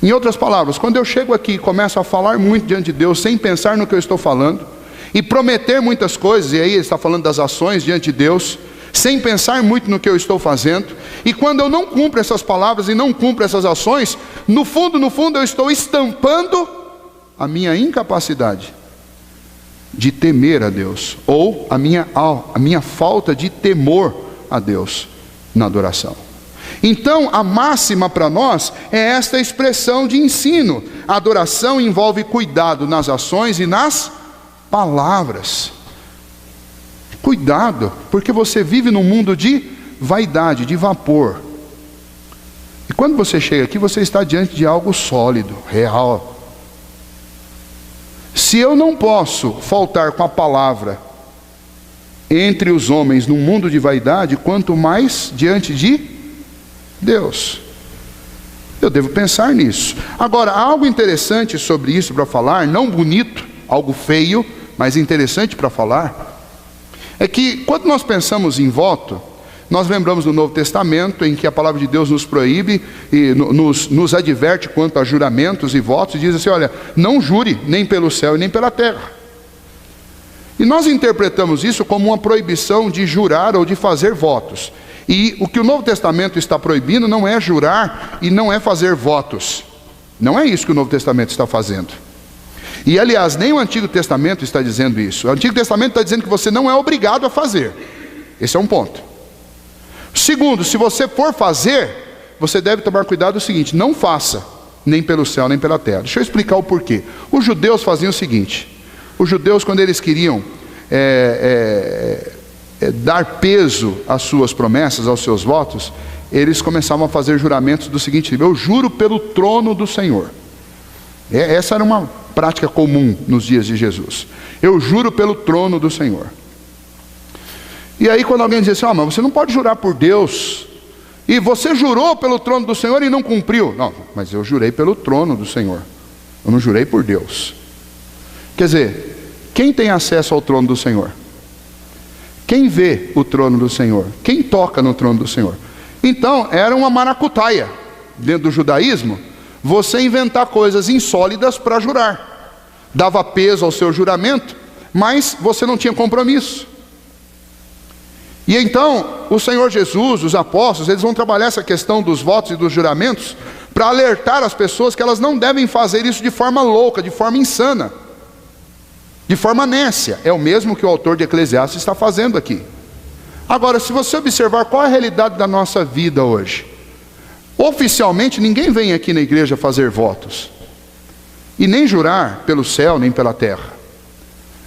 Speaker 1: Em outras palavras, quando eu chego aqui e começo a falar muito diante de Deus, sem pensar no que eu estou falando, e prometer muitas coisas, e aí ele está falando das ações diante de Deus, sem pensar muito no que eu estou fazendo, e quando eu não cumpro essas palavras e não cumpro essas ações, no fundo eu estou estampando a minha incapacidade de temer a Deus, ou a minha falta de temor a Deus na adoração. Então a máxima para nós é esta expressão de ensino: a adoração envolve cuidado nas ações e nas palavras. Cuidado, porque você vive num mundo de vaidade, de vapor. E quando você chega aqui, você está diante de algo sólido, real. Se eu não posso faltar com a palavra entre os homens num mundo de vaidade, quanto mais diante de Deus. Eu devo pensar nisso. Agora, há algo interessante sobre isso para falar, não bonito, algo feio, mas interessante para falar, é que quando nós pensamos em voto, nós lembramos do Novo Testamento, em que a palavra de Deus nos proíbe e nos adverte quanto a juramentos e votos, e diz assim: olha, não jure nem pelo céu e nem pela terra. E nós interpretamos isso como uma proibição de jurar ou de fazer votos. E o que o Novo Testamento está proibindo não é jurar e não é fazer votos. Não é isso que o Novo Testamento está fazendo. E aliás, nem o Antigo Testamento está dizendo isso. O Antigo Testamento está dizendo que você não é obrigado a fazer. Esse é um ponto. Segundo, se você for fazer, você deve tomar cuidado o seguinte: não faça, nem pelo céu, nem pela terra. Deixa eu explicar o porquê. Os judeus faziam o seguinte: os judeus, quando eles queriam dar peso às suas promessas, aos seus votos, eles começavam a fazer juramentos do seguinte tipo: eu juro pelo trono do Senhor. Essa era uma prática comum nos dias de Jesus. Eu juro pelo trono do Senhor. E aí quando alguém diz assim: mas você não pode jurar por Deus, e você jurou pelo trono do Senhor e não cumpriu. Não, mas eu jurei pelo trono do Senhor, eu não jurei por Deus. Quer dizer, quem tem acesso ao trono do Senhor? Quem vê o trono do Senhor? Quem toca no trono do Senhor? Então era uma maracutaia dentro do judaísmo você inventar coisas insólidas para jurar. Dava peso ao seu juramento, mas você não tinha compromisso. E então o Senhor Jesus, os apóstolos, eles vão trabalhar essa questão dos votos e dos juramentos para alertar as pessoas que elas não devem fazer isso de forma louca, de forma insana, de forma nécia. É o mesmo que o autor de Eclesiastes está fazendo aqui. Agora, se você observar qual é a realidade da nossa vida hoje, oficialmente ninguém vem aqui na igreja fazer votos, e nem jurar pelo céu, nem pela terra.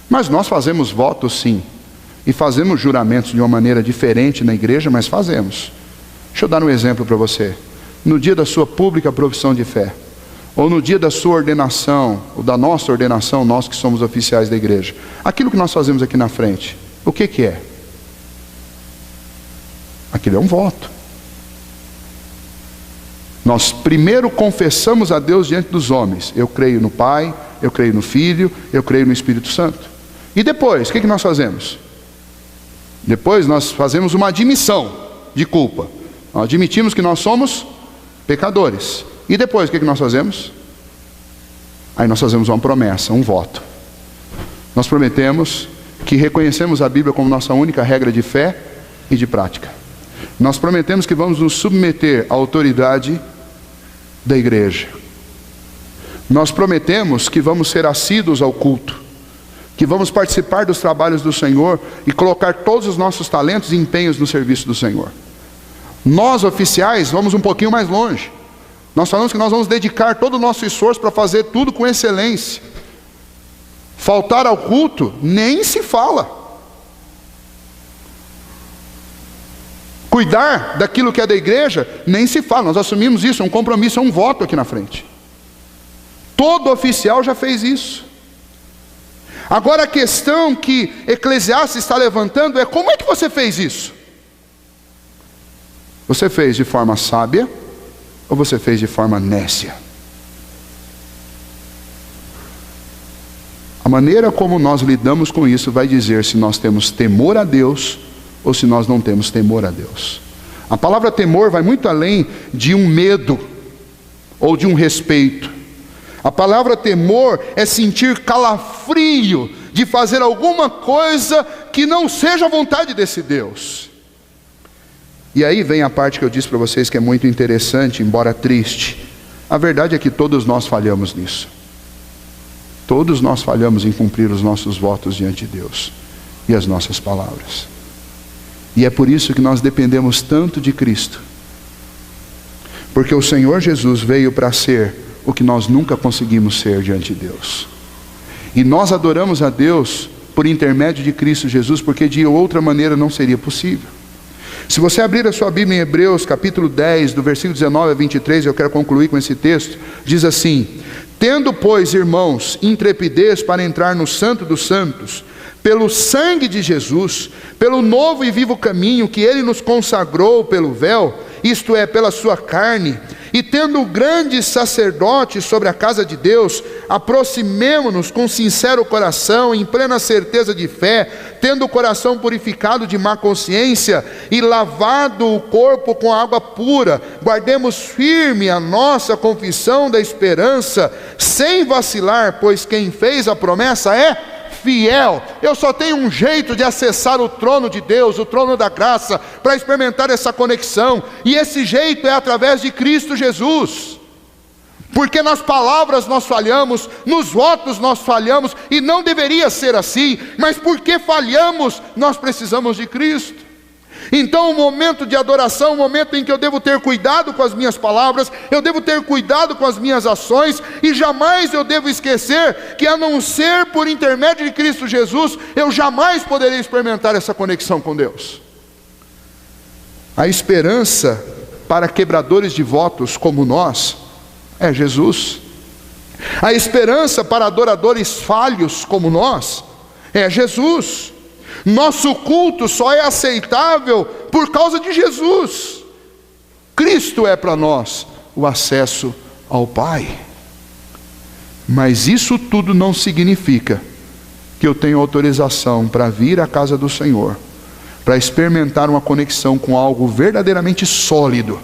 Speaker 1: Mas nós fazemos votos sim, e fazemos juramentos de uma maneira diferente na igreja, mas fazemos. Deixa eu dar um exemplo para você. No dia da sua pública profissão de fé, ou no dia da sua ordenação, ou da nossa ordenação, nós que somos oficiais da igreja, aquilo que nós fazemos aqui na frente, o que é? Aquilo é um voto. Nós primeiro confessamos a Deus diante dos homens: eu creio no Pai, eu creio no Filho, eu creio no Espírito Santo. E depois, o que nós fazemos? Depois nós fazemos uma admissão de culpa. Nós admitimos que nós somos pecadores. E depois, o que nós fazemos? Aí nós fazemos uma promessa, um voto. Nós prometemos que reconhecemos a Bíblia como nossa única regra de fé e de prática. Nós prometemos que vamos nos submeter à autoridade da igreja. Nós prometemos que vamos ser assíduos ao culto, que vamos participar dos trabalhos do Senhor e colocar todos os nossos talentos e empenhos no serviço do Senhor. Nós, oficiais, vamos um pouquinho mais longe. Nós falamos que nós vamos dedicar todo o nosso esforço para fazer tudo com excelência. Faltar ao culto, nem se fala. Cuidar daquilo que é da igreja, nem se fala. Nós assumimos isso, é um compromisso, é um voto aqui na frente. Todo oficial já fez isso. Agora a questão que Eclesiastes está levantando é: como é que você fez isso? Você fez de forma sábia ou você fez de forma nécia? maneira como nós lidamos com isso vai dizer se nós temos temor a Deus ou se nós não temos temor a Deus. A palavra temor vai muito além de um medo ou de um respeito. A palavra temor é sentir calafrio de fazer alguma coisa que não seja a vontade desse Deus. E aí vem a parte que eu disse para vocês que é muito interessante, embora triste. A verdade é que todos nós falhamos nisso. Todos nós falhamos em cumprir os nossos votos diante de Deus e as nossas palavras. E é por isso que nós dependemos tanto de Cristo. Porque o Senhor Jesus veio para ser o que nós nunca conseguimos ser diante de Deus. E nós adoramos a Deus por intermédio de Cristo Jesus, porque de outra maneira não seria possível. Se você abrir a sua Bíblia em Hebreus, capítulo 10, do versículo 19 a 23, eu quero concluir com esse texto, diz assim: tendo, pois, irmãos, intrepidez para entrar no Santo dos Santos, pelo sangue de Jesus, pelo novo e vivo caminho que Ele nos consagrou pelo véu, isto é, pela sua carne, e tendo grande sacerdote sobre a casa de Deus, aproximemo-nos com sincero coração, em plena certeza de fé, tendo o coração purificado de má consciência e lavado o corpo com água pura, guardemos firme a nossa confissão da esperança, sem vacilar, pois quem fez a promessa é fiel. Eu só tenho um jeito de acessar o trono de Deus, o trono da graça, para experimentar essa conexão, e esse jeito é através de Cristo Jesus. Porque nas palavras nós falhamos, nos votos nós falhamos, e não deveria ser assim, mas porque falhamos, nós precisamos de Cristo. Então o momento de adoração, o momento em que eu devo ter cuidado com as minhas palavras, eu devo ter cuidado com as minhas ações, e jamais eu devo esquecer que a não ser por intermédio de Cristo Jesus, eu jamais poderei experimentar essa conexão com Deus. A esperança para quebradores de votos como nós é Jesus. A esperança para adoradores falhos como nós é Jesus. Nosso culto só é aceitável por causa de Jesus. Cristo é para nós o acesso ao Pai. Mas isso tudo não significa que eu tenho autorização para vir à casa do Senhor, para experimentar uma conexão com algo verdadeiramente sólido.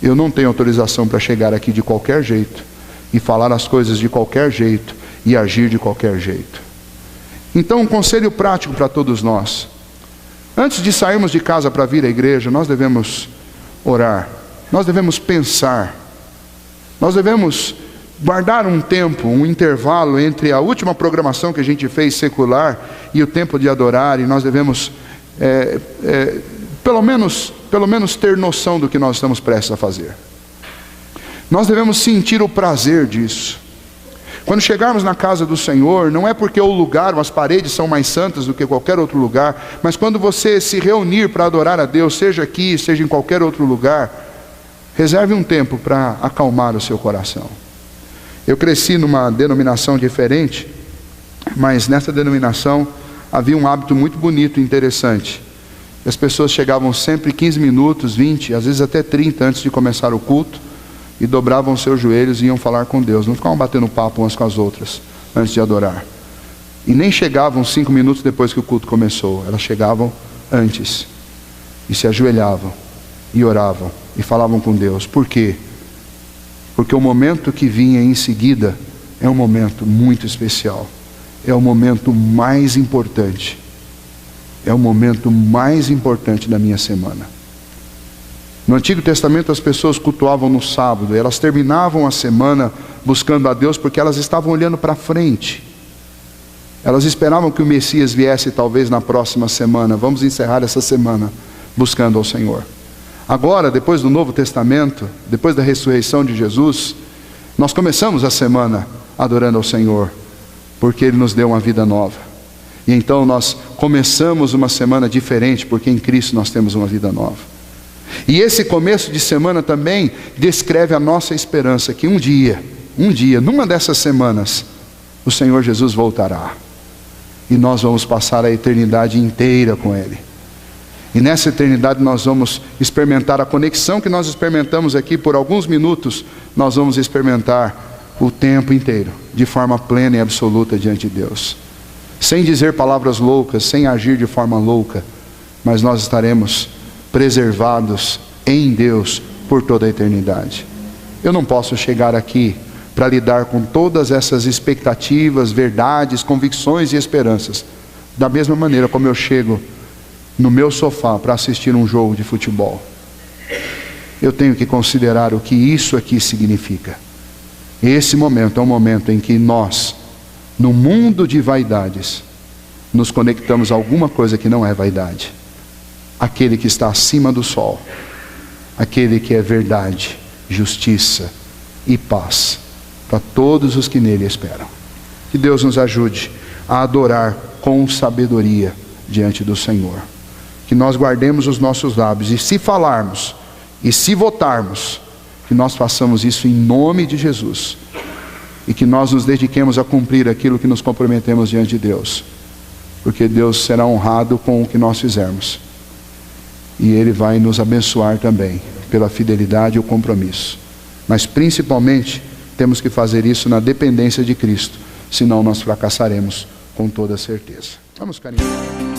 Speaker 1: Eu não tenho autorização para chegar aqui de qualquer jeito, e falar as coisas de qualquer jeito, e agir de qualquer jeito. Então, um conselho prático para todos nós: antes de sairmos de casa para vir à igreja, nós devemos orar, nós devemos pensar, nós devemos guardar um tempo, um intervalo entre a última programação que a gente fez secular e o tempo de adorar, e nós devemos pelo menos ter noção do que nós estamos prestes a fazer. Nós devemos sentir o prazer disso. Quando chegarmos na casa do Senhor, não é porque o lugar ou as paredes são mais santas do que qualquer outro lugar, mas quando você se reunir para adorar a Deus, seja aqui, seja em qualquer outro lugar, reserve um tempo para acalmar o seu coração. Eu cresci numa denominação diferente, mas nessa denominação havia um hábito muito bonito e interessante. As pessoas chegavam sempre 15 minutos, 20, às vezes até 30 antes de começar o culto, e dobravam seus joelhos e iam falar com Deus. Não ficavam batendo papo umas com as outras antes de adorar. E nem chegavam 5 minutos depois que o culto começou. Elas chegavam antes e se ajoelhavam e oravam e falavam com Deus. Por quê? Porque o momento que vinha em seguida é um momento muito especial. É o momento mais importante. É o momento mais importante da minha semana. No Antigo Testamento as pessoas cultuavam no sábado, elas terminavam a semana buscando a Deus porque elas estavam olhando para frente. Elas esperavam que o Messias viesse talvez na próxima semana. Vamos encerrar essa semana buscando ao Senhor. Agora, depois do Novo Testamento, depois da ressurreição de Jesus, nós começamos a semana adorando ao Senhor, porque Ele nos deu uma vida nova. E então nós começamos uma semana diferente, porque em Cristo nós temos uma vida nova. E esse começo de semana também descreve a nossa esperança que um dia, numa dessas semanas, o Senhor Jesus voltará. E nós vamos passar a eternidade inteira com Ele. E nessa eternidade nós vamos experimentar a conexão que nós experimentamos aqui por alguns minutos. Nós vamos experimentar o tempo inteiro. de forma plena e absoluta diante de Deus. Sem dizer palavras loucas, sem agir de forma louca, mas nós estaremos preservados em Deus por toda a eternidade. Eu não posso chegar aqui para lidar com todas essas expectativas, verdades, convicções e esperanças, da mesma maneira como eu chego no meu sofá para assistir um jogo de futebol. Eu tenho que considerar o que isso aqui significa. Esse momento é um momento em que nós, no mundo de vaidades, nos conectamos a alguma coisa que não é vaidade. Aquele que está acima do sol, aquele que é verdade, justiça e paz para todos os que nele esperam. Que Deus nos ajude a adorar com sabedoria diante do Senhor. Que nós guardemos os nossos lábios, e se falarmos e se votarmos, que nós façamos isso em nome de Jesus, e que nós nos dediquemos a cumprir aquilo que nos comprometemos diante de Deus, porque Deus será honrado com o que nós fizermos, e Ele vai nos abençoar também pela fidelidade e o compromisso. Mas principalmente temos que fazer isso na dependência de Cristo, senão nós fracassaremos com toda certeza. Vamos caminhar.